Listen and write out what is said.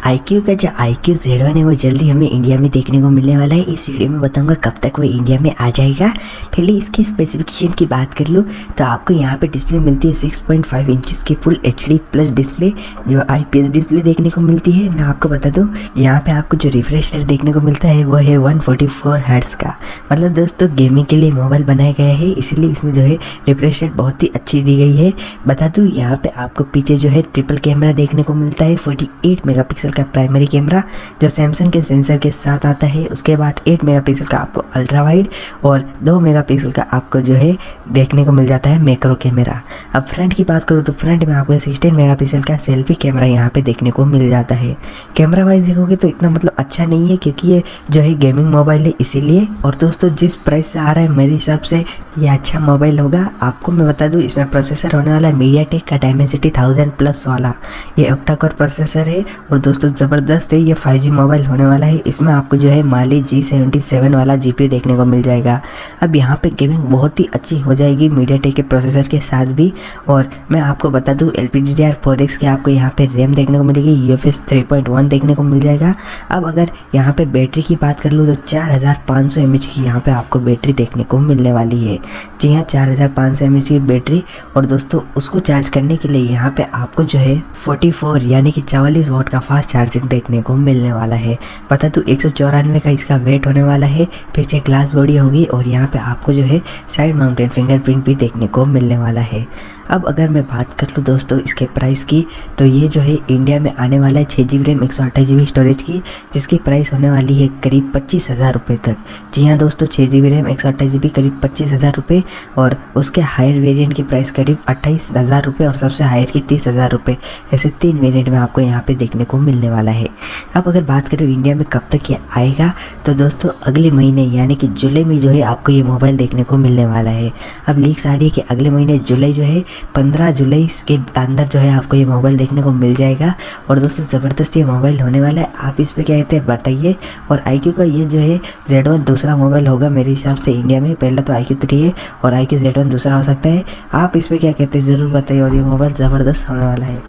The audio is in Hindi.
iQoo का जो iQoo Z1 है वो जल्दी हमें इंडिया में देखने को मिलने वाला है। इस वीडियो में बताऊंगा कब तक वो इंडिया में आ जाएगा। पहले इसके स्पेसिफिकेशन की बात कर लूँ तो आपको यहाँ पे डिस्प्ले मिलती है 6.5 इंचेस की फुल HD प्लस डिस्प्ले जो IPS डिस्प्ले देखने को मिलती है। मैं आपको बता दूँ यहाँ पे आपको जो रिफ्रेश रेट देखने को मिलता है वो है 144 हर्ट्ज का। मतलब दोस्तों गेमिंग के लिए मोबाइल बनाया गया है, इसीलिए इसमें जो है रिफ्रेश रेट बहुत ही अच्छी दी गई है। बता दूँ यहाँ पे आपको पीछे जो है ट्रिपल कैमरा देखने को मिलता है, 48 मेगापिक्सल का प्राइमरी कैमरा जो सैमसंग के सेंसर के साथ आता है। उसके बाद 8 मेगापिक्सल का आपको अल्ट्रा वाइड और 2 मेगापिक्सल का आपको जो है देखने को मिल जाता है मैक्रो कैमरा। अब फ्रंट की बात करूँ तो फ्रंट में आपको 16 मेगापिक्सल का सेल्फी कैमरा यहाँ पे देखने को मिल जाता है। कैमरा वाइज देखोगे तो इतना मतलब अच्छा नहीं है क्योंकि ये जो है गेमिंग मोबाइल है इसीलिए। और दोस्तों जिस प्राइस से आ रहा है मेरे हिसाब से ये अच्छा मोबाइल होगा। आपको मैं बता दूँ इसमें प्रोसेसर होने वाला है मीडियाटेक का डायमेंसिटी 1000+ वाला, ये ऑक्टा कोर प्रोसेसर है। और दोस्तों ज़बरदस्त है, ये 5G मोबाइल होने वाला है। इसमें आपको जो है माली G77 वाला GPU देखने को मिल जाएगा। अब यहाँ पे गेमिंग बहुत ही अच्छी हो जाएगी मीडियाटेक के प्रोसेसर के साथ भी। और मैं आपको बता दूँ LPDDR4X की आपको यहाँ पे रैम देखने को मिलेगी, UFS 3.1 देखने को मिल जाएगा। अब अगर यहाँ पे बैटरी की बात कर लूँ तो 4500 mAh की यहाँ पे आपको बैटरी देखने को मिलने वाली है। जी हाँ, 4500 mAh की बैटरी। और दोस्तों उसको चार्ज करने के लिए यहाँ पे आपको जो है 44 यानी कि 44 वाट का फास्ट चार्जिंग देखने को मिलने वाला है। बता दूँ 194 का इसका वेट होने वाला है। पीछे ग्लास बॉडी होगी और यहाँ पे आपको जो है साइड माउंटेड फिंगरप्रिंट भी देखने को मिलने वाला है। अब अगर मैं बात कर लूँ दोस्तों इसके प्राइस की तो ये जो है इंडिया में आने वाला है 6GB रैम 128GB स्टोरेज की, जिसकी प्राइस होने वाली है करीब 25,000 रुपये तक। जी हाँ दोस्तों, 6GB रैम 128GB करीब 25,000 रुपये और उसके हायर वेरिएंट की प्राइस करीब 28,000 रुपये और सबसे हायर की 30,000 रुपये। ऐसे 3 वेरिएंट में आपको यहाँ पे देखने को मिलने वाला है। अब अगर बात करें इंडिया में कब तक ये आएगा तो दोस्तों अगले महीने यानी कि जुलाई में जो है आपको ये मोबाइल देखने को मिलने वाला है। अब लीक्स आ रही है कि अगले महीने जुलाई जो है 15 जुलाई के अंदर जो है आपको ये मोबाइल देखने को मिल जाएगा। और दोस्तों ज़बरदस्त ये मोबाइल होने वाला है। आप इस पे क्या कहते हैं बताइए। और iQoo का ये जो है Z1 दूसरा मोबाइल होगा मेरे हिसाब से इंडिया में। पहला तो iQoo 3 है और iQoo Z1 दूसरा हो सकता है। आप इस पे क्या कहते हैं ज़रूर बताइए। और ये मोबाइल ज़बरदस्त होने वाला है।